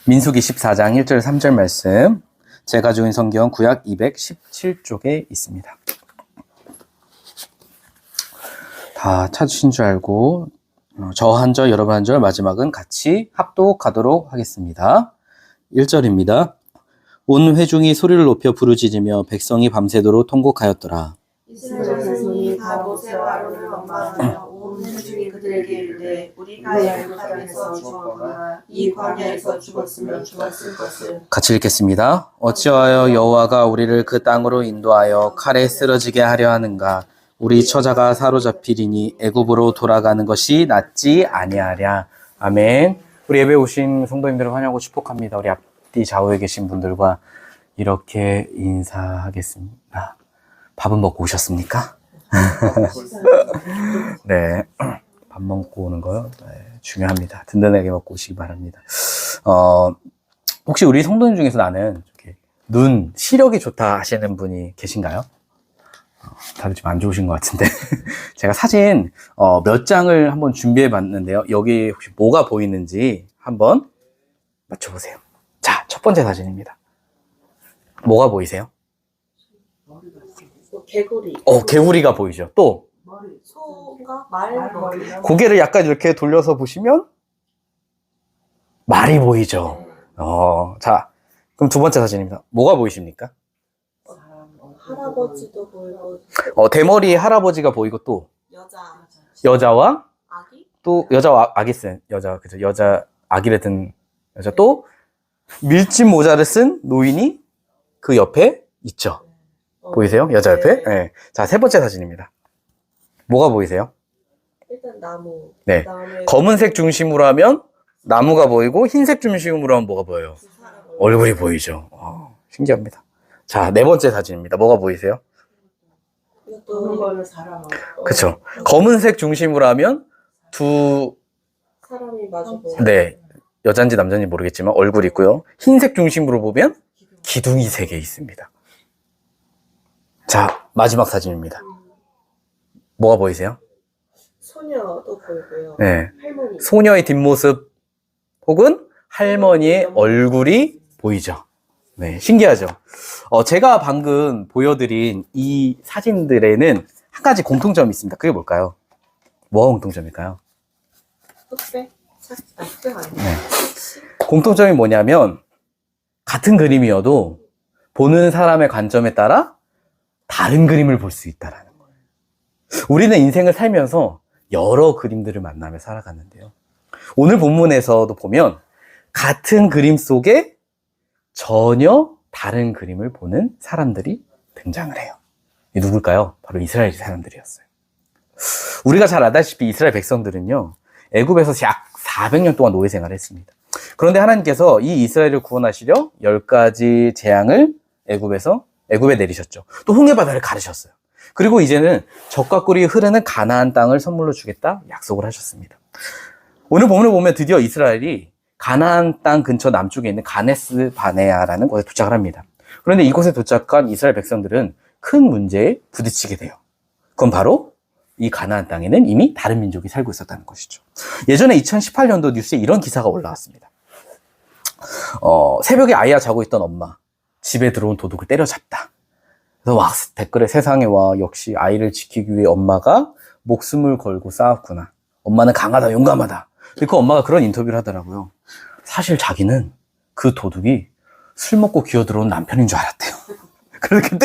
민수기 14장 1절 3절 말씀, 제가 가지고 있는 성경 구약 217쪽에 있습니다. 다 찾으신 줄 알고 저 한 절, 여러분 한 절, 마지막은 같이 합독하도록 하겠습니다. 1절입니다. 온 회중이 소리를 높여 부르짖으며 백성이 밤새도록 통곡하였더라. 이스라엘 자손이 다 모세와 아론을 원망하며 온 회중이 그들에게 이르되 우리가 야굽 땅에서 죽었거나 이 광야에서 죽었으면 죽었을 것을. 같이 읽겠습니다. 어찌하여 여호와가 우리를 그 땅으로 인도하여 칼에 쓰러지게 하려 하는가? 우리 처자가 사로잡히리니 애굽으로 돌아가는 것이 낫지 아니하랴. 아멘. 우리 예배 오신 성도님들을 환영하고 축복합니다. 우리 앞뒤 좌우에 계신 분들과 이렇게 인사하겠습니다. 밥은 먹고 오셨습니까? 네. 밥 먹고 오는 거요? 네, 중요합니다. 든든하게 먹고 오시기 바랍니다. 혹시 우리 성도님 중에서 나는 이렇게 눈, 시력이 좋다 하시는 분이 계신가요? 다들 좀 안 좋으신 것 같은데. 제가 사진, 몇 장을 한번 준비해 봤는데요. 여기 혹시 뭐가 보이는지 한번 맞춰보세요. 자, 첫 번째 사진입니다. 뭐가 보이세요? 개구리. 개구리가 보이죠. 또 소인가? 말머리. 고개를 약간 이렇게 돌려서 보시면 말이 보이죠. 자, 그럼 두 번째 사진입니다. 뭐가 보이십니까? 할아버지도 보이고. 대머리 할아버지가 보이고 또 여자와 아기? 또 여자와 아기 쓴 여자, 그죠? 여자 아기를 든 여자, 또 밀짚 모자를 쓴 노인이 그 옆에 있죠. 보이세요? 여자 옆에? 네. 자, 세 번째 사진입니다. 뭐가 보이세요? 일단 나무. 네. 그다음에 검은색 중심으로 하면 나무가 보이고, 흰색 중심으로 하면 뭐가 보여요? 두 사람을. 얼굴이 보이죠. 신기합니다. 자, 네 번째 사진입니다. 뭐가 보이세요? 이것도 거는 사람. 그쵸. 검은색 중심으로 하면 두, 사람이 마주 보고. 네. 여잔지 남잔지 모르겠지만 얼굴이 있고요. 흰색 중심으로 보면 기둥이 3개 있습니다. 자, 마지막 사진입니다. 뭐가 보이세요? 소녀도 보이고요. 네. 할머니. 소녀의 뒷모습 혹은 할머니의 얼굴이 보이죠. 네, 신기하죠. 제가 방금 보여드린 이 사진들에는 한 가지 공통점이 있습니다. 그게 뭘까요? 뭐가 공통점일까요? 흑백? 흑백 아니야? 네. 공통점이 뭐냐면 같은 그림이어도 보는 사람의 관점에 따라 다른 그림을 볼 수 있다는 거예요. 우리는 인생을 살면서 여러 그림들을 만나며 살아가는데요. 오늘 본문에서도 보면 같은 그림 속에 전혀 다른 그림을 보는 사람들이 등장을 해요. 이 누굴까요? 바로 이스라엘 사람들이었어요. 우리가 잘 알다시피 이스라엘 백성들은요, 애굽에서 약 400년 동안 노예 생활을 했습니다. 그런데 하나님께서 이 이스라엘을 구원하시려 10가지 재앙을 애굽에 내리셨죠. 또 홍해바다를 가르셨어요. 그리고 이제는 젖과 꿀이 흐르는 가나안 땅을 선물로 주겠다 약속을 하셨습니다. 오늘 본문을 보면 드디어 이스라엘이 가나안 땅 근처 남쪽에 있는 가네스 바네아라는 곳에 도착을 합니다. 그런데 이곳에 도착한 이스라엘 백성들은 큰 문제에 부딪히게 돼요. 그건 바로 이 가나안 땅에는 이미 다른 민족이 살고 있었다는 것이죠. 예전에 2018년도 뉴스에 이런 기사가 올라왔습니다. 새벽에 아이와 자고 있던 엄마, 집에 들어온 도둑을 때려잡다. 그래서 와, 댓글에 세상에 와, 역시 아이를 지키기 위해 엄마가 목숨을 걸고 싸웠구나. 엄마는 강하다, 용감하다. 그 엄마가 그런 인터뷰를 하더라고요. 사실 자기는 그 도둑이 술 먹고 기어들어온 남편인 줄 알았대요. 그렇게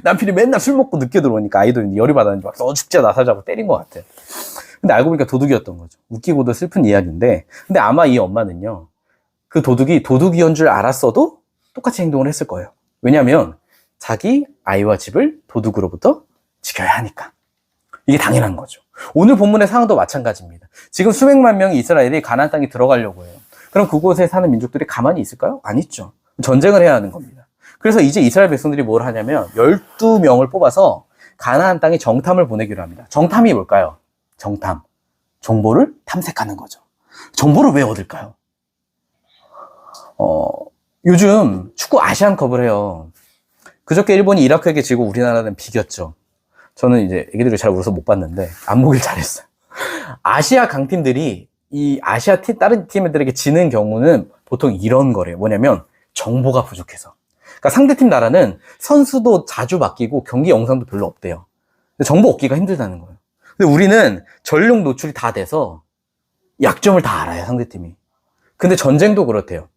남편이 맨날 술 먹고 늦게 들어오니까 아이도 열이 받았는지 막 너 죽자 나 살자고 때린 것 같아. 근데 알고 보니까 도둑이었던 거죠. 웃기고도 슬픈 이야기인데, 근데 아마 이 엄마는요, 그 도둑이 도둑이었는 줄 알았어도 똑같이 행동을 했을 거예요. 왜냐하면 자기 아이와 집을 도둑으로부터 지켜야 하니까. 이게 당연한 거죠. 오늘 본문의 상황도 마찬가지입니다. 지금 수백만 명의 이스라엘이 가나안 땅에 들어가려고 해요. 그럼 그곳에 사는 민족들이 가만히 있을까요? 아니죠. 전쟁을 해야 하는 겁니다. 그래서 이제 이스라엘 백성들이 뭘 하냐면 12명을 뽑아서 가나안 땅에 정탐을 보내기로 합니다. 정탐이 뭘까요? 정탐. 정보를 탐색하는 거죠. 정보를 왜 얻을까요? 요즘 축구 아시안컵을 해요. 그저께 일본이 이라크에게 지고 우리나라는 비겼죠. 저는 이제 애기들이 잘 울어서 못 봤는데 안 보길 잘했어요. 아시아 강팀들이 이 아시아 팀, 다른 팀들에게 지는 경우는 보통 이런 거래요. 뭐냐면 정보가 부족해서. 그러니까 상대팀 나라는 선수도 자주 바뀌고 경기 영상도 별로 없대요. 근데 정보 얻기가 힘들다는 거예요. 근데 우리는 전력 노출이 다 돼서 약점을 다 알아요, 상대팀이. 근데 전쟁도 그렇대요.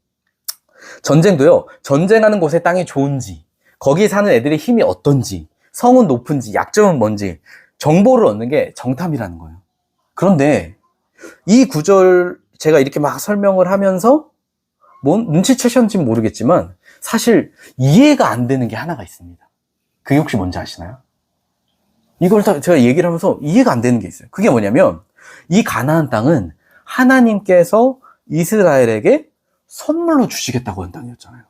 전쟁도요, 전쟁하는 곳의 땅이 좋은지, 거기에 사는 애들의 힘이 어떤지, 성은 높은지, 약점은 뭔지, 정보를 얻는 게 정탐이라는 거예요. 그런데 이 구절 제가 이렇게 막 설명을 하면서 뭔 눈치채셨는지는 모르겠지만 사실 이해가 안 되는 게 하나가 있습니다. 그게 혹시 뭔지 아시나요? 이걸 제가 얘기를 하면서 이해가 안 되는 게 있어요. 그게 뭐냐면 이 가나안 땅은 하나님께서 이스라엘에게 선물로 주시겠다고 한 땅이었잖아요.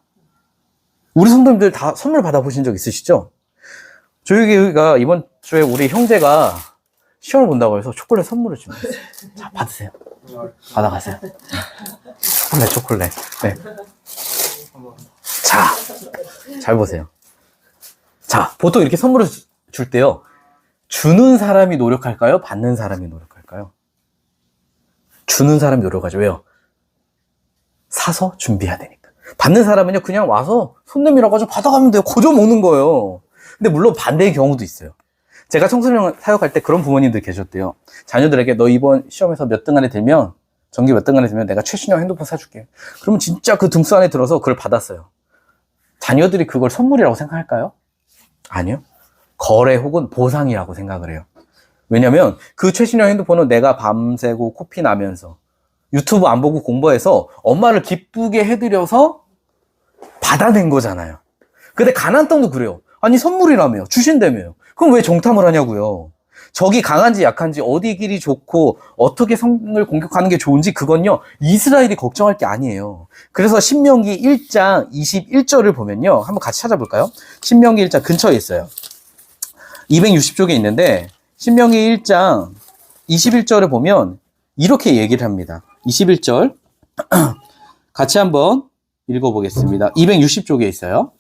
우리 성도님들 다 선물 받아보신 적 있으시죠? 저희가 이번 주에 우리 형제가 시험을 본다고 해서 초콜릿 선물을 준비했어요. 자, 받으세요. 받아가세요. 초콜릿. 네. 자, 잘 보세요. 자, 보통 이렇게 선물을 줄 때요. 주는 사람이 노력할까요? 받는 사람이 노력할까요? 주는 사람이 노력하죠. 왜요? 사서 준비해야 되니까. 받는 사람은요, 그냥 와서 손 내밀어 가지고 받아가면 돼요. 거저 먹는 거예요. 근데 물론 반대의 경우도 있어요. 제가 청소년 사역할 때 그런 부모님들 계셨대요. 자녀들에게 너 이번 시험에서 몇 등 안에 들면, 전교 몇 등 안에 들면 내가 최신형 핸드폰 사줄게. 그러면 진짜 그 등수 안에 들어서 그걸 받았어요. 자녀들이 그걸 선물이라고 생각할까요? 아니요. 거래 혹은 보상이라고 생각을 해요. 왜냐면 그 최신형 핸드폰은 내가 밤새고 코피 나면서 유튜브 안 보고 공부해서 엄마를 기쁘게 해드려서 받아낸 거잖아요. 근데 가나안 땅도 그래요. 아니 선물이라며요. 주신다며요. 그럼 왜 정탐을 하냐고요. 적이 강한지 약한지 어디 길이 좋고 어떻게 성을 공격하는 게 좋은지 그건요 이스라엘이 걱정할 게 아니에요. 그래서 신명기 1장 21절을 보면요 한번 같이 찾아볼까요? 신명기 1장 근처에 있어요. 260쪽에 있는데 신명기 1장 21절을 보면 이렇게 얘기를 합니다. 21절 같이 한번 읽어보겠습니다. 260쪽에 있어요.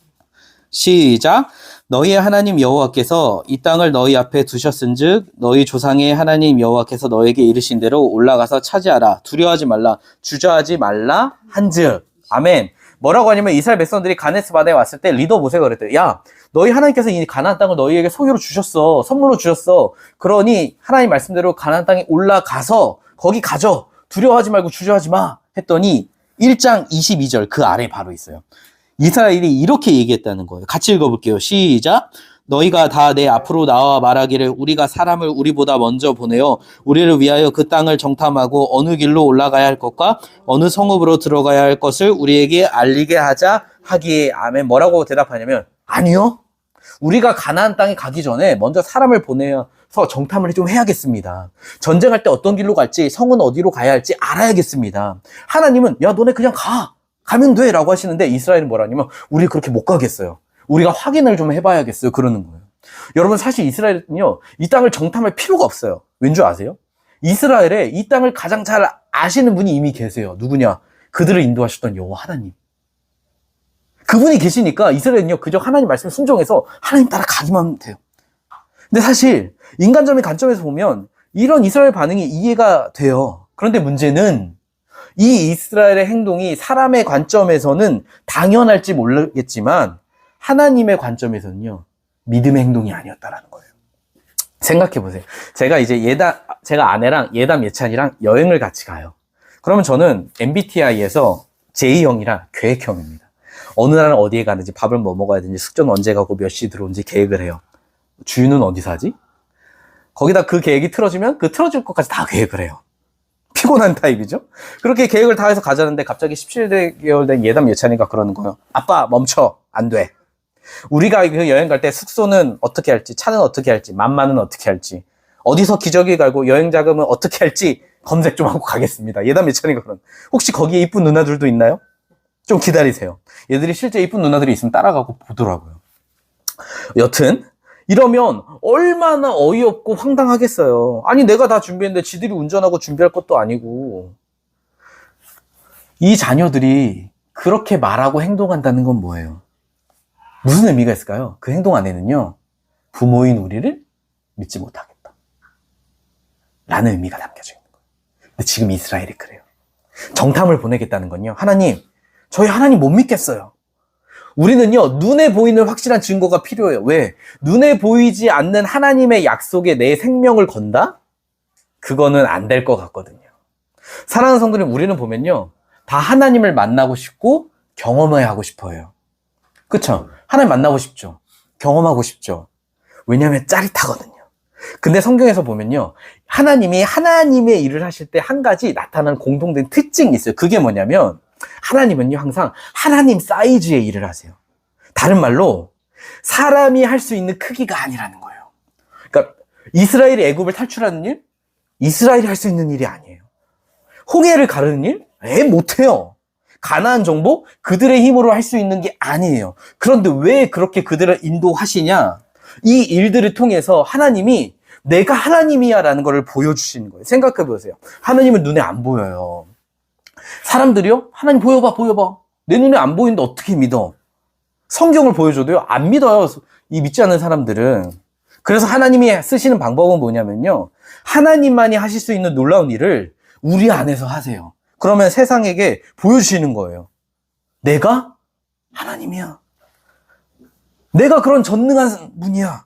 시작. 너희의 하나님 여호와께서 이 땅을 너희 앞에 두셨은즉 너희 조상의 하나님 여호와께서 너에게 이르신 대로 올라가서 차지하라. 두려워하지 말라. 주저하지 말라 한즉. 아멘. 뭐라고 하냐면 이스라엘 백성들이 가데스 바네에 왔을 때 리더 모세가 그랬대요. 야, 너희 하나님께서 이 가나안 땅을 너희에게 소유로 주셨어. 선물로 주셨어. 그러니 하나님 말씀대로 가나안 땅에 올라가서 거기 가져. 두려워하지 말고 주저하지 마. 했더니 1장 22절 그 아래 바로 있어요. 이스라엘이 이렇게 얘기했다는 거예요. 같이 읽어볼게요. 시작. 너희가 다 내 앞으로 나와 말하기를 우리가 사람을 우리보다 먼저 보내어 우리를 위하여 그 땅을 정탐하고 어느 길로 올라가야 할 것과 어느 성읍으로 들어가야 할 것을 우리에게 알리게 하자 하기에 아멘. 뭐라고 대답하냐면 아니요. 우리가 가나안 땅에 가기 전에 먼저 사람을 보내서 정탐을 좀 해야겠습니다. 전쟁할 때 어떤 길로 갈지 성은 어디로 가야 할지 알아야겠습니다. 하나님은 야 너네 그냥 가면 돼 라고 하시는데 이스라엘은 뭐라냐면 우리 그렇게 못 가겠어요. 우리가 확인을 좀 해봐야겠어요. 그러는 거예요. 여러분 사실 이스라엘은요 이 땅을 정탐할 필요가 없어요. 왠지 아세요? 이스라엘에 이 땅을 가장 잘 아시는 분이 이미 계세요. 누구냐? 그들을 인도하셨던 여호와 하나님. 그분이 계시니까 이스라엘은요 그저 하나님 말씀에 순종해서 하나님 따라 가기만 하면 돼요. 근데 사실 인간적인 관점에서 보면 이런 이스라엘 반응이 이해가 돼요. 그런데 문제는 이 이스라엘의 행동이 사람의 관점에서는 당연할지 모르겠지만 하나님의 관점에서는요 믿음의 행동이 아니었다라는 거예요. 생각해 보세요. 제가 이제 제가 아내랑 예담 예찬이랑 여행을 같이 가요. 그러면 저는 MBTI에서 J형이라 계획형입니다. 어느 날은 어디에 가는지, 밥을 뭐 먹어야 되는지, 숙제는 언제 가고 몇 시 들어오는지 계획을 해요. 주유는 어디서 하지? 거기다 그 계획이 틀어지면 그 틀어질 것까지 다 계획을 해요. 피곤한 타입이죠? 그렇게 계획을 다 해서 가자는데 갑자기 17개월 된 예담 예찬이가 그러는 거예요. 아빠 멈춰. 안 돼. 우리가 그 여행 갈 때 숙소는 어떻게 할지, 차는 어떻게 할지, 만마는 어떻게 할지, 어디서 기저귀 갈고 여행 자금은 어떻게 할지 검색 좀 하고 가겠습니다. 예담 예찬이가 그런. 혹시 거기에 이쁜 누나들도 있나요? 좀 기다리세요. 얘들이 실제 이쁜 누나들이 있으면 따라가고 보더라고요. 여튼 이러면 얼마나 어이없고 황당하겠어요. 아니 내가 다 준비했는데 지들이 운전하고 준비할 것도 아니고. 이 자녀들이 그렇게 말하고 행동한다는 건 뭐예요? 무슨 의미가 있을까요? 그 행동 안에는요 부모인 우리를 믿지 못하겠다 라는 의미가 담겨져 있는 거예요. 근데 지금 이스라엘이 그래요. 정탐을 보내겠다는 건요 하나님 저희 하나님 못 믿겠어요. 우리는요, 눈에 보이는 확실한 증거가 필요해요. 왜? 눈에 보이지 않는 하나님의 약속에 내 생명을 건다? 그거는 안 될 것 같거든요. 사랑하는 성도님, 우리는 보면요, 다 하나님을 만나고 싶고 경험해야 하고 싶어요. 그쵸? 하나님 만나고 싶죠. 경험하고 싶죠. 왜냐하면 짜릿하거든요. 근데 성경에서 보면요, 하나님이 하나님의 일을 하실 때 한 가지 나타나는 공통된 특징이 있어요. 그게 뭐냐면 하나님은요, 항상 하나님 사이즈의 일을 하세요. 다른 말로 사람이 할 수 있는 크기가 아니라는 거예요. 그러니까 이스라엘이 애굽을 탈출하는 일, 이스라엘이 할 수 있는 일이 아니에요. 홍해를 가르는 일? 못해요. 가나안 정복? 그들의 힘으로 할 수 있는 게 아니에요. 그런데 왜 그렇게 그들을 인도하시냐? 이 일들을 통해서 하나님이 내가 하나님이야 라는 것을 보여주시는 거예요. 생각해 보세요. 하나님은 눈에 안 보여요. 사람들이요? 하나님 보여봐, 보여봐. 내 눈에 안 보이는데 어떻게 믿어? 성경을 보여줘도요, 안 믿어요. 이 믿지 않는 사람들은. 그래서 하나님이 쓰시는 방법은 뭐냐면요, 하나님만이 하실 수 있는 놀라운 일을 우리 안에서 하세요. 그러면 세상에게 보여주시는 거예요. 내가 하나님이야. 내가 그런 전능한 분이야.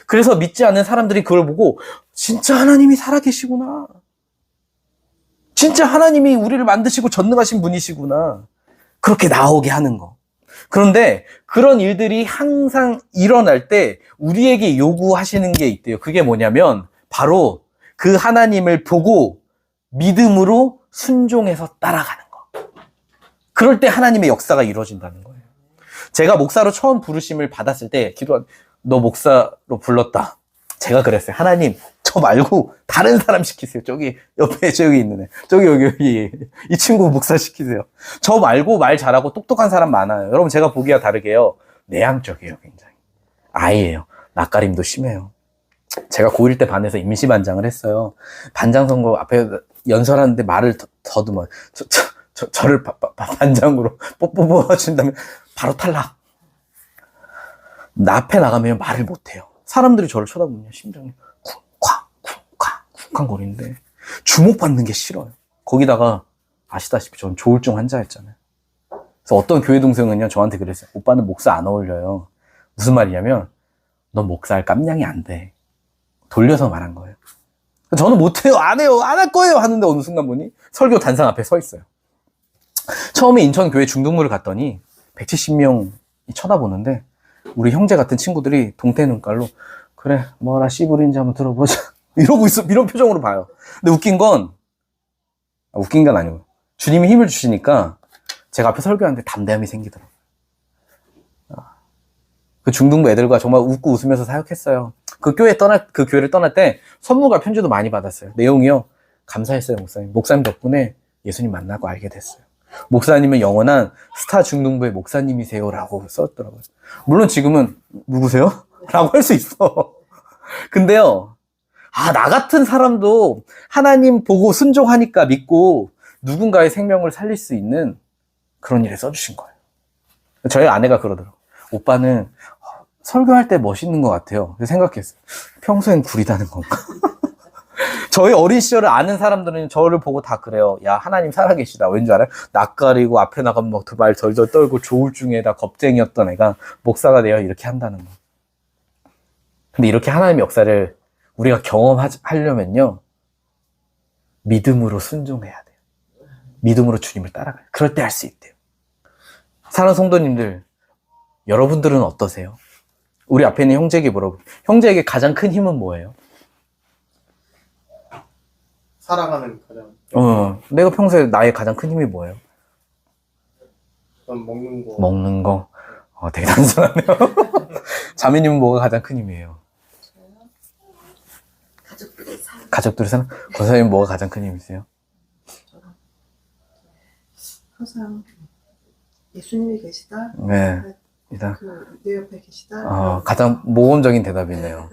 그래서 믿지 않는 사람들이 그걸 보고 진짜 하나님이 살아계시구나. 진짜 하나님이 우리를 만드시고 전능하신 분이시구나. 그렇게 나오게 하는 거. 그런데 그런 일들이 항상 일어날 때 우리에게 요구하시는 게 있대요. 그게 뭐냐면 바로 그 하나님을 보고 믿음으로 순종해서 따라가는 거. 그럴 때 하나님의 역사가 이루어진다는 거예요. 제가 목사로 처음 부르심을 받았을 때 너 목사로 불렀다. 제가 그랬어요. 하나님, 저 말고 다른 사람 시키세요. 저기 옆에 저기 있는 애. 저기 여기 이 친구 목사 시키세요. 저 말고 말 잘하고 똑똑한 사람 많아요. 여러분, 제가 보기와 다르게요, 내향적이에요. 굉장히. 아이예요. 낯가림도 심해요. 제가 고1 때 반에서 임시반장을 했어요. 반장 선거 앞에 연설하는데 말을 더듬어요. 저를 반장으로 뽑아준다면 바로 탈락. 나 앞에 나가면 말을 못해요. 사람들이 저를 쳐다보면 심장이 쿵쾅 거리는데 주목받는 게 싫어요. 거기다가 아시다시피 전 조울증 환자였잖아요. 그래서 어떤 교회 동생은요, 저한테 그랬어요. 오빠는 목사 안 어울려요. 무슨 말이냐면 넌 목사할 깜냥이 안 돼. 돌려서 말한 거예요. 저는 못해요, 안 해요, 안 할 거예요 하는데 어느 순간 보니 설교 단상 앞에 서 있어요. 처음에 인천교회 중등부를 갔더니 170명이 쳐다보는데 우리 형제 같은 친구들이 동태 눈깔로 그래, 뭐라 씨부린지 한번 들어보자 이러고 있어. 이런 표정으로 봐요. 근데 웃긴 건 아니고 주님이 힘을 주시니까 제가 앞에 설교하는데 담대함이 생기더라고요. 그 중등부 애들과 정말 웃고 웃으면서 사역했어요. 그 교회를 떠날 때 선물과 편지도 많이 받았어요. 내용이요, 감사했어요. 목사님 덕분에 예수님 만나고 알게 됐어요. 목사님은 영원한 스타 중등부의 목사님이세요라고 썼더라고요. 물론 지금은 누구세요? 라고 할 수 있어. 근데요, 나 같은 사람도 하나님 보고 순종하니까 믿고 누군가의 생명을 살릴 수 있는 그런 일에 써주신 거예요. 저희 아내가 그러더라고요. 오빠는 설교할 때 멋있는 것 같아요. 그래서 생각했어요. 평소엔 구리다는 건가? 저희 어린 시절을 아는 사람들은 저를 보고 다 그래요. 야, 하나님 살아계시다. 왠지 알아요? 낯가리고 앞에 나가면 막 말 덜덜 떨고 조울증에다 겁쟁이였던 애가 목사가 되어 이렇게 한다는 거. 근데 이렇게 하나님의 역사를 우리가 경험하려면요, 믿음으로 순종해야 돼요. 믿음으로 주님을 따라가요. 그럴 때 할 수 있대요. 사랑하는 성도님들, 여러분들은 어떠세요? 우리 앞에 있는 형제에게 물어볼게요. 형제에게 가장 큰 힘은 뭐예요? 살아가는 가장. 내가 평소에 나의 가장 큰 힘이 뭐예요? 전 먹는 거. 먹는 거. 되게 단순하네요. 자매님은 뭐가 가장 큰 힘이에요? 가족들의 사랑. 권사님 뭐가 가장 큰 힘이세요? 항상 예수님이 계시다. 네. 일단 내 옆에 계시다. 가장 모범적인 대답이네요.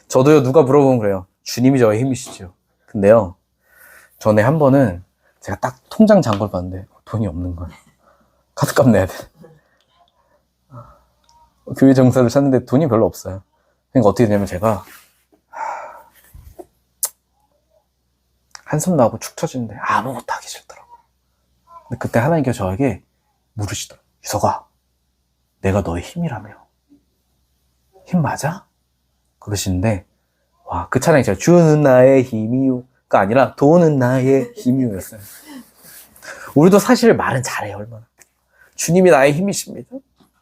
저도요, 누가 물어보면 그래요. 주님이 저의 힘이시죠. 근데요, 전에 한 번은 제가 딱 통장 잔고를 봤는데 돈이 없는 거예요. 카드값 내야 돼. 교회 정사를 찾는데 돈이 별로 없어요. 그러니까 어떻게 되냐면 제가 한숨 나고 축 처지는데 아무것도 하기 싫더라고요. 근데 그때 하나님께서 저에게 물으시더라고요. 유석아, 내가 너의 힘이라며. 힘 맞아? 그러시는데, 와, 그 찬양이 제가 주는 나의 힘이요가 아니라 도는 나의 힘이요였어요. 우리도 사실 말은 잘해요, 얼마나. 주님이 나의 힘이십니다.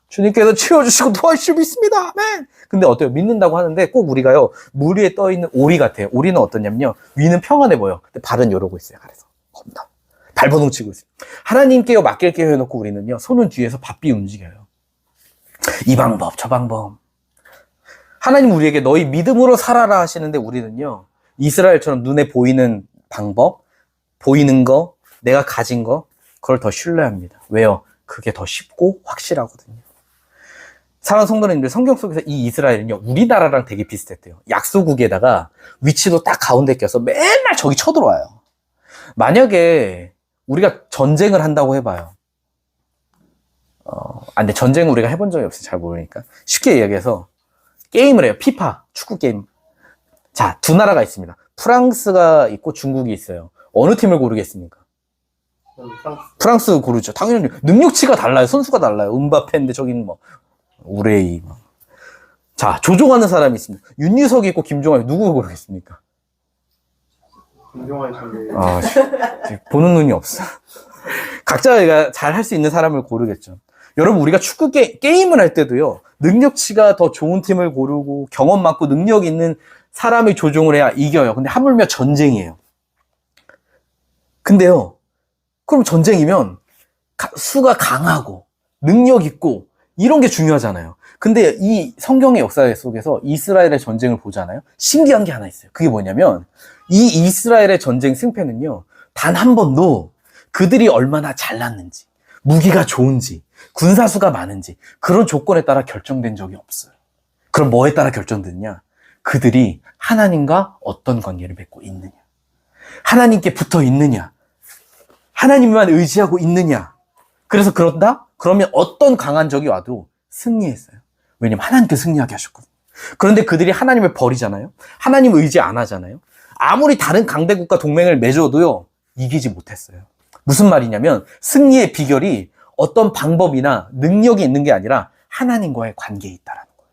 주님께서 치워주시고 도와주실 수 있습니다. 아멘. 근데 어때요? 믿는다고 하는데 꼭 우리가요, 물 위에 떠 있는 오리 같아요. 오리는 어떠냐면요, 위는 평안해 보여. 근데 발은 이러고 있어요, 아래서. 겁나. 발버둥 치고 있어요. 하나님께요, 맡길게요 해놓고 우리는요, 손은 뒤에서 바삐 움직여요. 이 방법, 저 방법. 하나님 우리에게 너희 믿음으로 살아라 하시는데 우리는요, 이스라엘처럼 눈에 보이는 방법, 보이는 거, 내가 가진 거, 그걸 더 신뢰합니다. 왜요? 그게 더 쉽고 확실하거든요. 사랑하는 성도님들, 성경 속에서 이 이스라엘은요, 우리나라랑 되게 비슷했대요. 약소국에다가 위치도 딱 가운데 껴서 맨날 적이 쳐들어와요. 만약에 우리가 전쟁을 한다고 해봐요. 근데 전쟁은 우리가 해본 적이 없어요. 잘 모르니까. 쉽게 이야기해서 게임을 해요. 피파, 축구 게임. 자, 두 나라가 있습니다. 프랑스가 있고 중국이 있어요. 어느 팀을 고르겠습니까? 프랑스 고르죠. 당연히 능력치가 달라요. 선수가 달라요. 음바페인데 저기는 뭐 우레이. 자, 조종하는 사람이 있습니다. 윤유석이 있고 김종환이 누구 고르겠습니까? 김종환 선배. 보는 눈이 없어. 각자가 잘 할 수 있는 사람을 고르겠죠. 여러분, 우리가 축구 게임을 할 때도요, 능력치가 더 좋은 팀을 고르고 경험 많고 능력 있는 사람이 조종을 해야 이겨요. 근데 하물며 전쟁이에요. 근데요, 그럼 전쟁이면 수가 강하고 능력 있고 이런 게 중요하잖아요. 근데 이 성경의 역사 속에서 이스라엘의 전쟁을 보잖아요. 신기한 게 하나 있어요. 그게 뭐냐면 이 이스라엘의 전쟁 승패는요, 단 한 번도 그들이 얼마나 잘났는지, 무기가 좋은지, 군사수가 많은지 그런 조건에 따라 결정된 적이 없어요. 그럼 뭐에 따라 결정됐냐? 그들이 하나님과 어떤 관계를 맺고 있느냐, 하나님께 붙어 있느냐, 하나님만 의지하고 있느냐. 그래서 그런다? 그러면 어떤 강한 적이 와도 승리했어요. 왜냐면 하나님께 승리하게 하셨거든요. 그런데 그들이 하나님을 버리잖아요. 하나님 의지 안 하잖아요. 아무리 다른 강대국과 동맹을 맺어도요, 이기지 못했어요. 무슨 말이냐면 승리의 비결이 어떤 방법이나 능력이 있는 게 아니라 하나님과의 관계에 있다라는 거예요.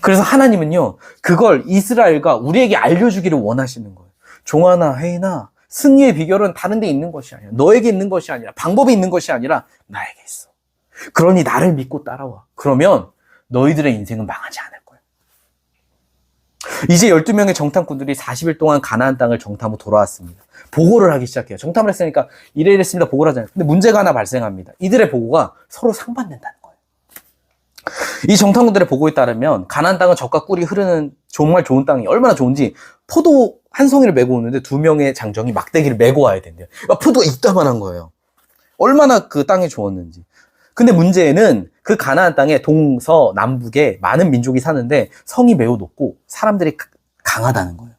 그래서 하나님은요, 그걸 이스라엘과 우리에게 알려주기를 원하시는 거예요. 종아나 혜인아, 승리의 비결은 다른 데 있는 것이 아니라, 너에게 있는 것이 아니라, 방법이 있는 것이 아니라 나에게 있어. 그러니 나를 믿고 따라와. 그러면 너희들의 인생은 망하지 않을 거예요. 이제 12명의 정탐꾼들이 40일 동안 가나안 땅을 정탐하고 돌아왔습니다. 보고를 하기 시작해요. 정탐을 했으니까 이랬습니다. 보고를 하잖아요. 근데 문제가 하나 발생합니다. 이들의 보고가 서로 상반된다는 거예요. 이 정탐꾼들의 보고에 따르면 가나안 땅은 젖과 꿀이 흐르는 정말 좋은 땅이 얼마나 좋은지 포도 한 송이를 메고 오는데 2명의 장정이 막대기를 메고 와야 된대요. 그러니까 포도가 이따만한 거예요. 얼마나 그 땅이 좋았는지. 근데 문제는 그 가나안 땅의 동서 남북에 많은 민족이 사는데 성이 매우 높고 사람들이 강하다는 거예요.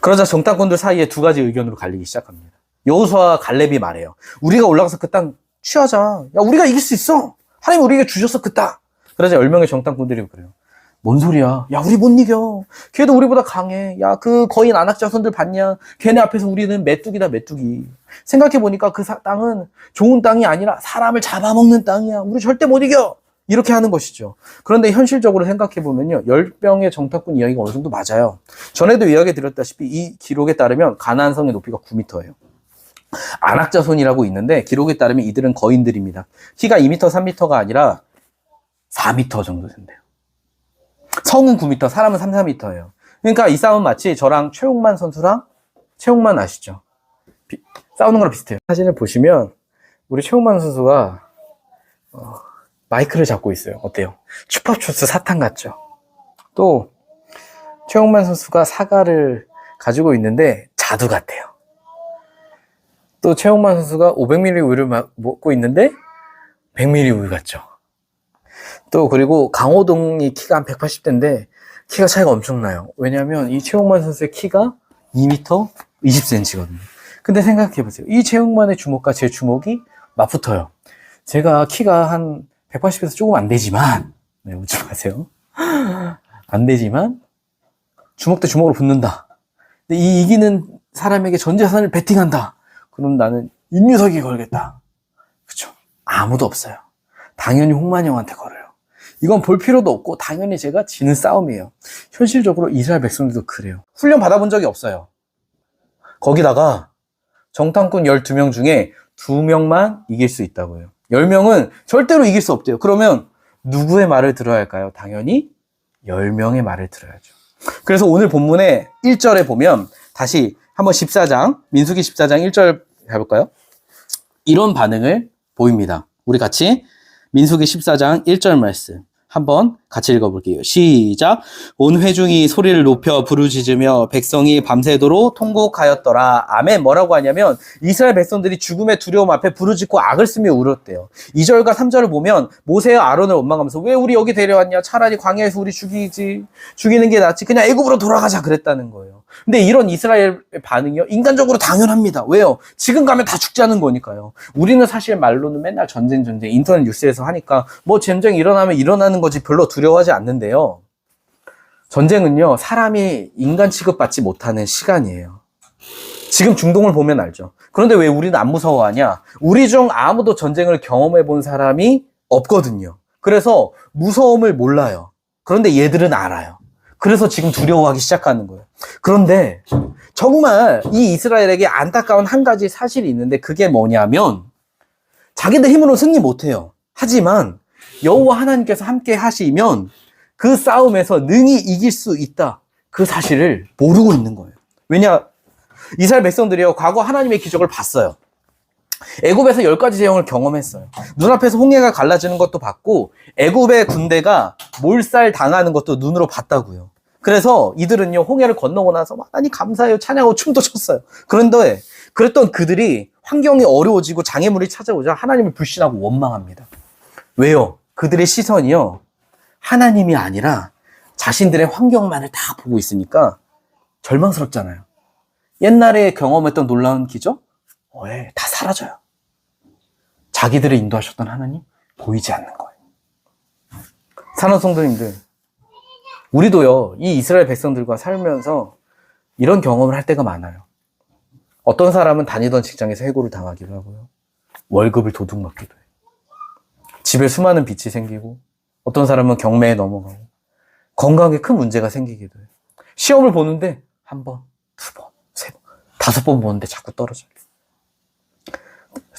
그러자 정탐꾼들 사이에 두 가지 의견으로 갈리기 시작합니다. 여호수아와 갈렙이 말해요. 우리가 올라가서 그 땅 취하자. 야, 우리가 이길 수 있어. 하나님 우리에게 주셨어, 그 땅. 그러자 10명의 정탐꾼들이 그래요. 뭔 소리야? 야, 우리 못 이겨. 걔도 우리보다 강해. 야, 그 거인 안악 자손들 봤냐? 걔네 앞에서 우리는 메뚜기다, 메뚜기. 생각해보니까 그 땅은 좋은 땅이 아니라 사람을 잡아먹는 땅이야. 우리 절대 못 이겨. 이렇게 하는 것이죠. 그런데 현실적으로 생각해보면요, 10명의 정탐꾼 이야기가 어느 정도 맞아요. 전에도 이야기 드렸다시피 이 기록에 따르면 가나안 성의 높이가 9m예요. 안악 자손이라고 있는데 기록에 따르면 이들은 거인들입니다. 키가 2m, 3m가 아니라 4m 정도 된대요. 성은 9m, 사람은 3, 4m예요. 그러니까 이 싸움은 마치 저랑 최홍만 선수랑, 최홍만 아시죠? 싸우는 거랑 비슷해요. 사진을 보시면 우리 최홍만 선수가 마이크를 잡고 있어요. 어때요? 추파추스 사탕 같죠? 또 최홍만 선수가 사과를 가지고 있는데 자두 같아요. 또 최홍만 선수가 500ml 우유를 먹고 있는데 100ml 우유 같죠? 또 그리고 강호동이 키가 한 180대인데 키가 차이가 엄청나요. 왜냐하면 이 최홍만 선수의 키가 2m 20cm거든요. 근데 생각해보세요. 이 최홍만의 주먹과 제 주먹이 맞붙어요. 제가 키가 한 180에서 조금 안 되지만, 네, 웃지 마세요. 안 되지만 주먹 대 주먹으로 붙는다. 근데 이 이기는 사람에게 전 재산을 베팅한다. 그럼 나는 윤유석이 걸겠다. 그쵸? 아무도 없어요. 당연히 홍만영한테 걸어요. 이건 볼 필요도 없고 당연히 제가 지는 싸움이에요. 현실적으로 이스라엘 백성들도 그래요. 훈련 받아본 적이 없어요. 거기다가 정탐꾼 12명 중에 2명만 이길 수 있다고 해요. 10명은 절대로 이길 수 없대요. 그러면 누구의 말을 들어야 할까요? 당연히 10명의 말을 들어야죠. 그래서 오늘 본문의 1절에 보면 다시 한번 14장, 민수기 14장 1절 해볼까요? 이런 반응을 보입니다. 우리 같이 민수기 14장 1절 말씀 한번 같이 읽어볼게요. 시작. 온 회중이 소리를 높여 부르짖으며 백성이 밤새도록 통곡하였더라. 아멘. 뭐라고 하냐면 이스라엘 백성들이 죽음의 두려움 앞에 부르짖고 악을 쓰며 울었대요. 2절과 3절을 보면 모세와 아론을 원망하면서 왜 우리 여기 데려왔냐? 차라리 광야에서 우리 죽이는 게 낫지. 그냥 애굽으로 돌아가자 그랬다는 거예요. 근데 이런 이스라엘의 반응이요, 인간적으로 당연합니다. 왜요? 지금 가면 다 죽자는 거니까요. 우리는 사실 말로는 맨날 전쟁 인터넷 뉴스에서 하니까 뭐 전쟁이 일어나면 일어나는 거지 별로 두려워하지 않는데요. 전쟁은요, 사람이 인간 취급받지 못하는 시간이에요. 지금 중동을 보면 알죠. 그런데 왜 우리는 안 무서워하냐? 우리 중 아무도 전쟁을 경험해 본 사람이 없거든요. 그래서 무서움을 몰라요. 그런데 얘들은 알아요. 그래서 지금 두려워하기 시작하는 거예요. 그런데 정말 이 이스라엘에게 안타까운 한 가지 사실이 있는데 그게 뭐냐면 자기들 힘으로 승리 못해요. 하지만 여호와 하나님께서 함께 하시면 그 싸움에서 능히 이길 수 있다. 그 사실을 모르고 있는 거예요. 왜냐? 이스라엘 백성들이요, 과거 하나님의 기적을 봤어요. 애굽에서 10가지 재앙을 경험했어요. 눈앞에서 홍해가 갈라지는 것도 봤고 애굽의 군대가 몰살 당하는 것도 눈으로 봤다고요. 그래서 이들은요, 홍해를 건너고 나서 하나님 감사해요 찬양하고 춤도 췄어요. 그런데 그랬던 그들이 환경이 어려워지고 장애물이 찾아오자 하나님을 불신하고 원망합니다. 왜요? 그들의 시선이요, 하나님이 아니라 자신들의 환경만을 다 보고 있으니까 절망스럽잖아요. 옛날에 경험했던 놀라운 기적? 다 사라져요. 자기들을 인도하셨던 하나님 보이지 않는 거예요. 사랑하는 성도님들, 우리도요, 이 이스라엘 백성들과 살면서 이런 경험을 할 때가 많아요. 어떤 사람은 다니던 직장에서 해고를 당하기도 하고요. 월급을 도둑 맞기도 해요. 집에 수많은 빚이 생기고, 어떤 사람은 경매에 넘어가고, 건강에 큰 문제가 생기기도 해요. 시험을 보는데 1번, 2번, 3번, 5번 보는데 자꾸 떨어져요.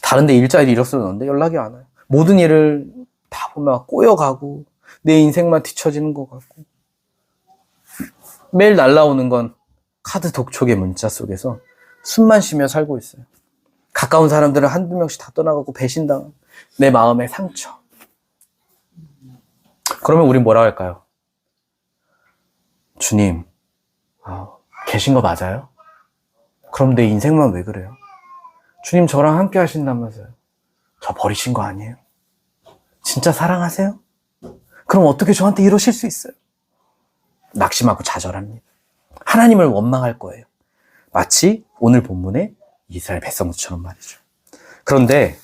다른 데 일자리 잃었었는데 연락이 안 와요. 모든 일을 다 보면 꼬여가고 내 인생만 뒤처지는 것 같고, 매일 날라오는 건 카드 독촉의 문자 속에서 숨만 쉬며 살고 있어요. 가까운 사람들은 한두 명씩 다 떠나가고 배신당한 내 마음의 상처. 그러면 우린 뭐라고 할까요? 주님, 계신 거 맞아요? 그럼 내 인생만 왜 그래요? 주님 저랑 함께 하신다면서요. 저 버리신 거 아니에요? 진짜 사랑하세요? 그럼 어떻게 저한테 이러실 수 있어요? 낙심하고 좌절합니다. 하나님을 원망할 거예요. 마치 오늘 본문의 이스라엘 백성들처럼 말이죠. 그런데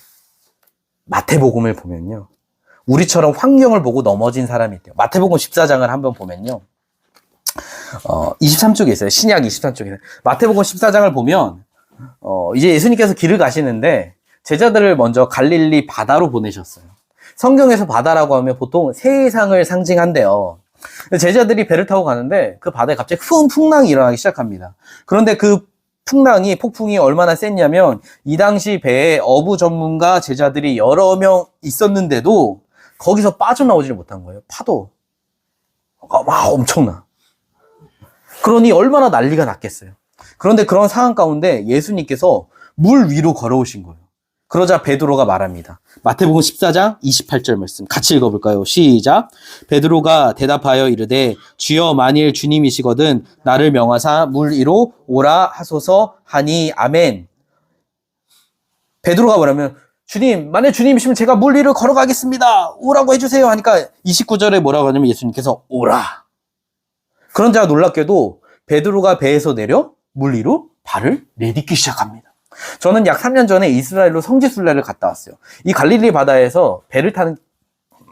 마태복음을 보면요, 우리처럼 환경을 보고 넘어진 사람이 있대요. 마태복음 14장을 한번 보면요, 23쪽에 있어요. 신약 23쪽에. 마태복음 14장을 보면 이제 예수님께서 길을 가시는데 제자들을 먼저 갈릴리 바다로 보내셨어요. 성경에서 바다라고 하면 보통 세상을 상징한대요. 제자들이 배를 타고 가는데 그 바다에 갑자기 큰 풍랑이 일어나기 시작합니다. 그런데 그 폭풍이 얼마나 셌냐면 이 당시 배에 어부 전문가 제자들이 여러 명 있었는데도 거기서 빠져나오지를 못한 거예요. 파도 막 엄청나. 그러니 얼마나 난리가 났겠어요. 그런데 그런 상황 가운데 예수님께서 물 위로 걸어오신 거예요. 그러자 베드로가 말합니다. 마태복음 14장 28절 말씀 같이 읽어볼까요? 시작. 베드로가 대답하여 이르되 주여 만일 주님이시거든 나를 명하사 물 위로 오라 하소서 하니 아멘. 베드로가 뭐라면 주님, 만일 주님이시면 제가 물 위로 걸어가겠습니다. 오라고 해주세요 하니까 29절에 뭐라고 하냐면 예수님께서 오라. 그런 자가 놀랍게도 베드로가 배에서 내려 물 위로 발을 내딛기 시작합니다. 저는 약 3년 전에 이스라엘로 성지순례를 갔다 왔어요. 이 갈릴리 바다에서 배를 타는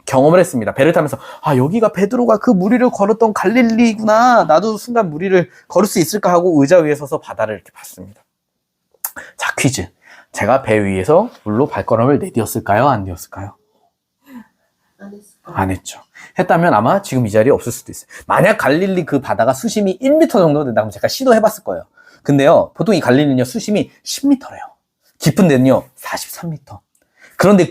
경험을 했습니다. 배를 타면서 여기가 베드로가 그 물 위를 걸었던 갈릴리구나. 나도 순간 물 위를 걸을 수 있을까 하고 의자 위에 서서 바다를 이렇게 봤습니다. 자, 퀴즈. 제가 배 위에서 물로 발걸음을 내디뎠을까요? 안 내었을까요? 안 했을까? 안 했죠. 했다면 아마 지금 이 자리에 없을 수도 있어요. 만약 갈릴리 그 바다가 수심이 1m 정도 된다면 제가 시도해봤을 거예요. 근데요, 보통 이 갈릴리는요, 수심이 10m래요. 깊은 데는요, 43m. 그런데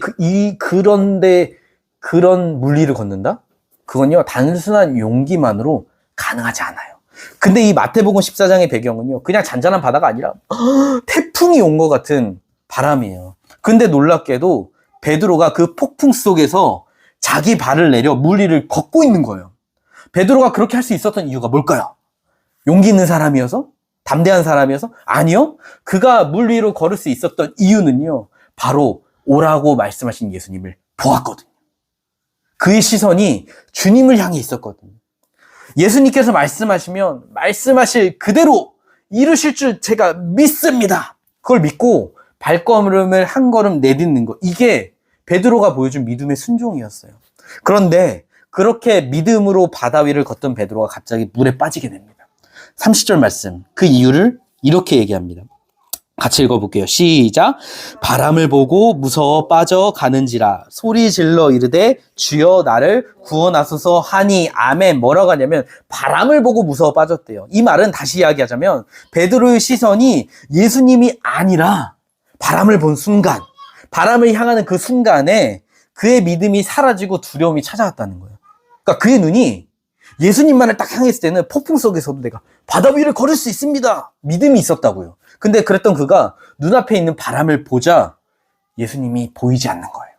그런데 그런 물리를 걷는다? 그건요, 단순한 용기만으로 가능하지 않아요. 근데 이 마태복음 14장의 배경은요, 그냥 잔잔한 바다가 아니라 태풍이 온 것 같은 바람이에요. 근데 놀랍게도 베드로가 그 폭풍 속에서 자기 발을 내려 물 위를 걷고 있는 거예요. 베드로가 그렇게 할 수 있었던 이유가 뭘까요? 용기 있는 사람이어서? 담대한 사람이어서? 아니요. 그가 물 위로 걸을 수 있었던 이유는요, 바로 오라고 말씀하신 예수님을 보았거든요. 그의 시선이 주님을 향해 있었거든요. 예수님께서 말씀하시면 말씀하실 그대로 이루실 줄 제가 믿습니다. 그걸 믿고 발걸음을 한 걸음 내딛는 것. 이게 베드로가 보여준 믿음의 순종이었어요. 그런데 그렇게 믿음으로 바다 위를 걷던 베드로가 갑자기 물에 빠지게 됩니다. 30절 말씀. 그 이유를 이렇게 얘기합니다. 같이 읽어볼게요. 시작. 바람을 보고 무서워 빠져가는지라 소리 질러 이르되 주여 나를 구원하소서 하니 아멘. 뭐라고 하냐면 바람을 보고 무서워 빠졌대요. 이 말은 다시 이야기하자면 베드로의 시선이 예수님이 아니라 바람을 본 순간, 바람을 향하는 그 순간에 그의 믿음이 사라지고 두려움이 찾아왔다는 거예요. 그러니까 그의 눈이 예수님만을 딱 향했을 때는 폭풍 속에서도 내가 바다 위를 걸을 수 있습니다. 믿음이 있었다고요. 근데 그랬던 그가 눈앞에 있는 바람을 보자 예수님이 보이지 않는 거예요.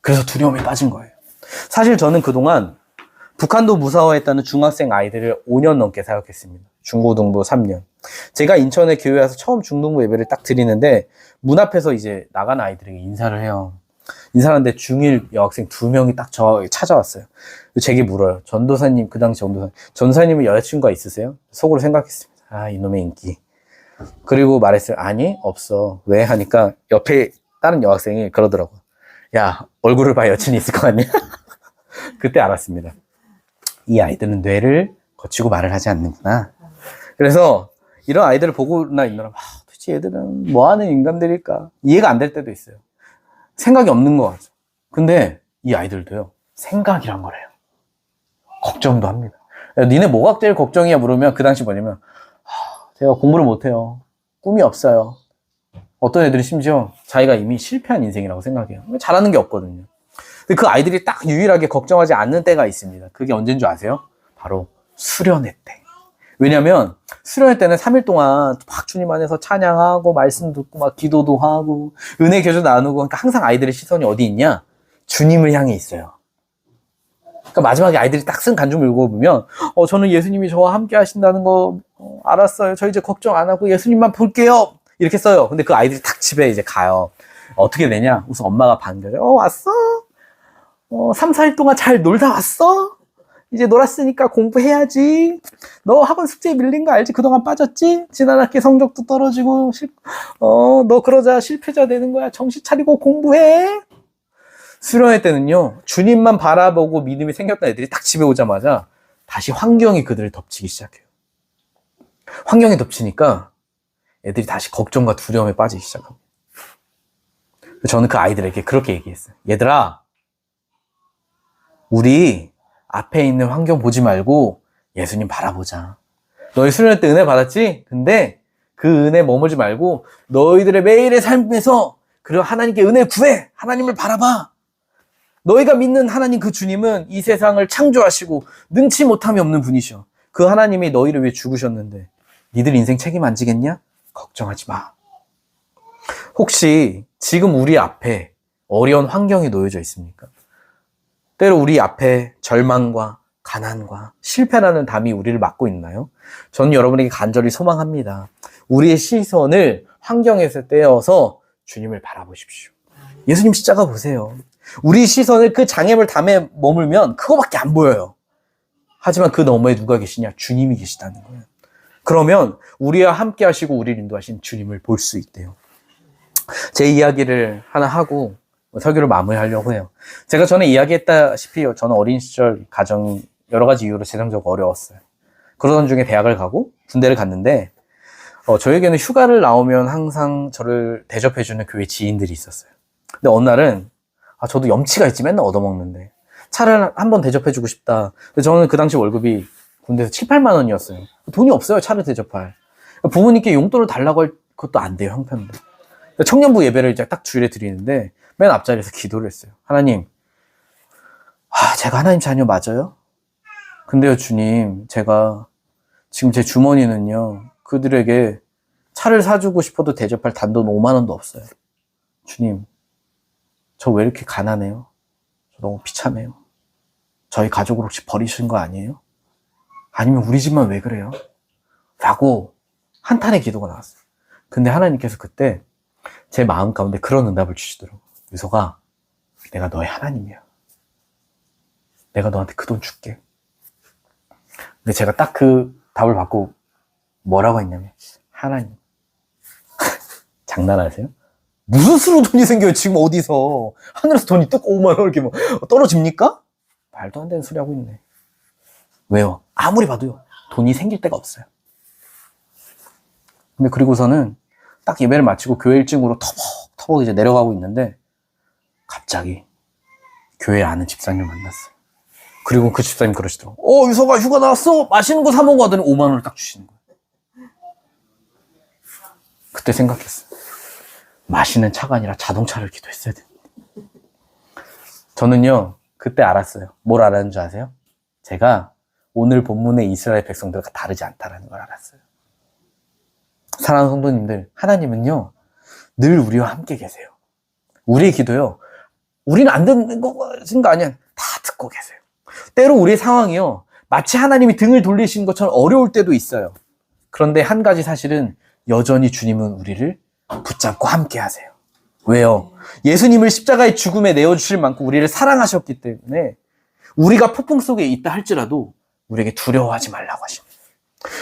그래서 두려움에 빠진 거예요. 사실 저는 그동안 북한도 무서워했다는 중학생 아이들을 5년 넘게 사역했습니다. 중고등부 3년. 제가 인천의 교회 와서 처음 중등부 예배를 딱 드리는데 문 앞에서 이제 나간 아이들에게 인사를 해요. 인사하는데 중1 여학생 2명이 딱 저 찾아왔어요. 제게 물어요. 전도사님, 그 당시 전도사님은 여자친구가 있으세요? 속으로 생각했습니다. 아, 이놈의 인기. 그리고 말했어요. 아니, 없어. 왜? 하니까 옆에 다른 여학생이 그러더라고. 야, 얼굴을 봐야 여친이 있을 거 같냐? 그때 알았습니다. 이 아이들은 뇌를 거치고 말을 하지 않는구나. 그래서 이런 아이들을 보고나 있느라 도대체 얘들은 뭐하는 인간들일까? 이해가 안 될 때도 있어요. 생각이 없는 것 같죠. 근데 이 아이들도요, 생각이란 거래요. 걱정도 합니다. 야, 니네 뭐가 제일 걱정이야? 물으면 그 당시 뭐냐면 제가 공부를 못해요. 꿈이 없어요. 어떤 애들이 심지어 자기가 이미 실패한 인생이라고 생각해요. 잘하는 게 없거든요. 근데 그 아이들이 딱 유일하게 걱정하지 않는 때가 있습니다. 그게 언제인 줄 아세요? 바로 수련회 때. 왜냐면 수련회 때는 3일 동안 막 주님 안에서 찬양하고 말씀 듣고 막 기도도 하고 은혜 교주 나누고, 그러니까 항상 아이들의 시선이 어디 있냐? 주님을 향해 있어요. 그러니까 마지막에 아이들이 딱 쓴 간증을 읽어보면 저는 예수님이 저와 함께 하신다는 거 알았어요. 저 이제 걱정 안 하고 예수님만 볼게요. 이렇게 써요. 근데 그 아이들이 딱 집에 이제 가요. 어떻게 되냐? 우선 엄마가 반겨요. 왔어? 3, 4일 동안 잘 놀다 왔어? 이제 놀았으니까 공부해야지. 너 학원 숙제에 밀린 거 알지? 그동안 빠졌지? 지난 학기 성적도 떨어지고 너 그러자 실패자 되는 거야. 정신 차리고 공부해. 수련회 때는요, 주님만 바라보고 믿음이 생겼던 애들이 딱 집에 오자마자 다시 환경이 그들을 덮치기 시작해요. 환경이 덮치니까 애들이 다시 걱정과 두려움에 빠지기 시작합니다. 저는 그 아이들에게 그렇게 얘기했어요. 얘들아, 우리 앞에 있는 환경 보지 말고 예수님 바라보자. 너희 수련회 때 은혜 받았지? 근데 그 은혜 머물지 말고 너희들의 매일의 삶에서 그리고 하나님께 은혜 구해. 하나님을 바라봐. 너희가 믿는 하나님 그 주님은 이 세상을 창조하시고 능치 못함이 없는 분이셔. 그 하나님이 너희를 위해 죽으셨는데 니들 인생 책임 안 지겠냐? 걱정하지 마. 혹시 지금 우리 앞에 어려운 환경이 놓여져 있습니까? 때로 우리 앞에 절망과 가난과 실패라는 담이 우리를 막고 있나요? 저는 여러분에게 간절히 소망합니다. 우리의 시선을 환경에서 떼어서 주님을 바라보십시오. 예수님 십자가 보세요. 우리 시선을 그 장애물 담에 머물면 그거밖에 안 보여요. 하지만 그 너머에 누가 계시냐? 주님이 계시다는 거예요. 그러면 우리와 함께 하시고 우리를 인도하신 주님을 볼 수 있대요. 제 이야기를 하나 하고 설교를 마무리하려고 해요. 제가 전에 이야기했다시피 저는 어린 시절 가정이 여러 가지 이유로 재정적으로 어려웠어요. 그러던 중에 대학을 가고 군대를 갔는데 저에게는 휴가를 나오면 항상 저를 대접해주는 교회 지인들이 있었어요. 근데 어느 날은, 저도 염치가 있지 맨날 얻어먹는데, 차를 한번 대접해주고 싶다. 근데 저는 그 당시 월급이 군대에서 7, 8만 원이었어요. 돈이 없어요, 차를 대접할. 부모님께 용돈을 달라고 할 것도 안 돼요, 형편도. 청년부 예배를 이제 딱 주일에 드리는데, 맨 앞자리에서 기도를 했어요. 하나님, 제가 하나님 자녀 맞아요? 근데요, 주님, 제가 지금 제 주머니는요, 그들에게 차를 사주고 싶어도 대접할 단돈 5만 원도 없어요. 주님, 저 왜 이렇게 가난해요? 저 너무 비참해요. 저희 가족을 혹시 버리신 거 아니에요? 아니면 우리 집만 왜 그래요? 라고 한탄의 기도가 나왔어요. 근데 하나님께서 그때 제 마음 가운데 그런 응답을 주시더라고요. 유서가, 내가 너의 하나님이야. 내가 너한테 그 돈 줄게. 근데 제가 딱 그 답을 받고 뭐라고 했냐면, 하나님. 장난하세요? 무슨 수로 돈이 생겨요, 지금 어디서. 하늘에서 돈이 뚝 5만 원 이렇게 뭐 떨어집니까? 말도 안 되는 소리 하고 있네. 왜요? 아무리 봐도요, 돈이 생길 데가 없어요. 근데 그리고서는 딱 예배를 마치고 교회 1층으로 터벅터벅 이제 내려가고 있는데, 갑자기 교회에 아는 집사님을 만났어요. 그리고 그 집사님 그러시더라고요. 유서가 휴가 나왔어? 맛있는 거 사 먹어 하더니 5만 원을 딱 주시는 거예요. 그때 생각했어요. 마시는 차가 아니라 자동차를 기도했어야 되는데. 저는요, 그때 알았어요. 뭘 알았는 줄 아세요? 제가 오늘 본문의 이스라엘 백성들과 다르지 않다는 걸 알았어요. 사랑하는 성도님들, 하나님은요, 늘 우리와 함께 계세요. 우리의 기도요, 우리는 안 듣는 거 아니야. 다 듣고 계세요. 때로 우리의 상황이요, 마치 하나님이 등을 돌리신 것처럼 어려울 때도 있어요. 그런데 한 가지 사실은 여전히 주님은 우리를 붙잡고 함께 하세요. 왜요? 예수님을 십자가의 죽음에 내어주실 만큼 우리를 사랑하셨기 때문에 우리가 폭풍 속에 있다 할지라도 우리에게 두려워하지 말라고 하십니다.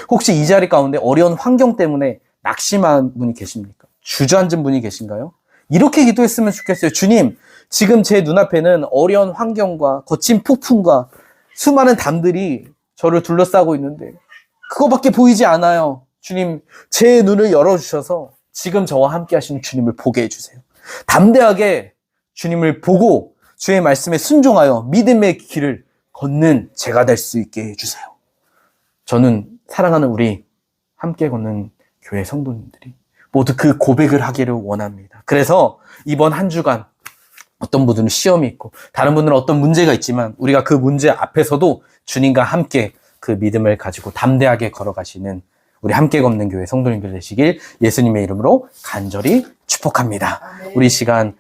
혹시 이 자리 가운데 어려운 환경 때문에 낙심한 분이 계십니까? 주저앉은 분이 계신가요? 이렇게 기도했으면 좋겠어요. 주님, 지금 제 눈앞에는 어려운 환경과 거친 폭풍과 수많은 담들이 저를 둘러싸고 있는데 그거밖에 보이지 않아요. 주님, 제 눈을 열어주셔서 지금 저와 함께 하시는 주님을 보게 해주세요. 담대하게 주님을 보고 주의 말씀에 순종하여 믿음의 길을 걷는 제가 될 수 있게 해주세요. 저는 사랑하는 우리 함께 걷는 교회 성도님들이 모두 그 고백을 하기를 원합니다. 그래서 이번 한 주간 어떤 분들은 시험이 있고 다른 분들은 어떤 문제가 있지만 우리가 그 문제 앞에서도 주님과 함께 그 믿음을 가지고 담대하게 걸어가시는 우리 함께 걷는 교회 성도님들 되시길 예수님의 이름으로 간절히 축복합니다. 우리 시간